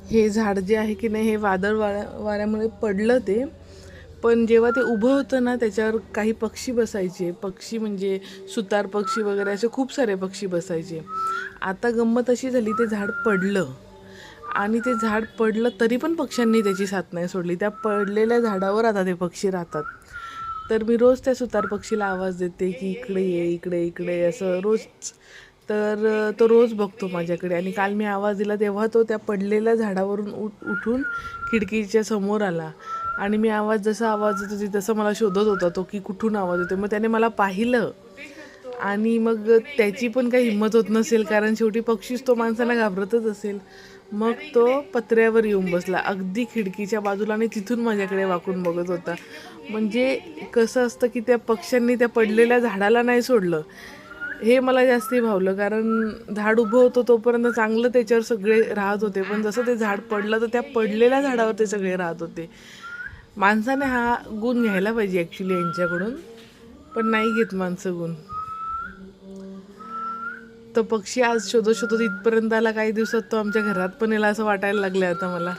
हे झाड जे आहे की नाही, हे वाऱ्यामुळे पडलं ते. पण जेव्हा ते उभं होतं ना, त्याच्यावर काही पक्षी बसायचे. पक्षी म्हणजे सुतार पक्षी वगैरे असे खूप सारे पक्षी बसायचे. आता गंमत अशी झाली, ते झाड पडलं आणि ते झाड पडलं तरी पण पक्ष्यांनी त्याची साथ नाही सोडली. त्या पडलेल्या झाडावर आता ते पक्षी राहतात. तर मी रोज त्या सुतार पक्षीला आवाज देते की इकडे ये, इकडे इकडे, असं रोज. तर तो रोज बघतो माझ्याकडे. आणि काल मी आवाज दिला तेव्हा तो त्या पडलेल्या झाडावरून उठून खिडकीच्या समोर आला. आणि मी जसा आवाज देत होती तसं मला शोधत होता तो, की कुठून आवाज येतो. मग त्याने मला पाहिलं आणि मग त्याची पण काही हिंमत होत नसेल, कारण शेवटी पक्षीच तो, माणसाला घाबरतच असेल. मग तो पत्र्यावर येऊन बसला अगदी खिडकीच्या बाजूला आणि तिथून माझ्याकडे वाकून बघत होता. म्हणजे कसं असतं की त्या पक्ष्यांनी त्या पडलेल्या झाडाला नाही सोडलं, हे मला जास्ती भावलं. कारण झाड उभं होतं तोपर्यंत चांगलं त्याच्यावर सगळे राहत होते, पण जसं ते झाड पडलं तर त्या पडलेल्या झाडावर ते सगळे राहत होते. माणसाने हा गुण घ्यायला पाहिजे ॲक्च्युली यांच्याकडून, पण नाही घेत माणसं गुण. तो पक्षी आज शोधत शोधत इथपर्यंत आला. काही दिवसात तो आमच्या घरात पण याला असं वाटायला लागलं आता मला.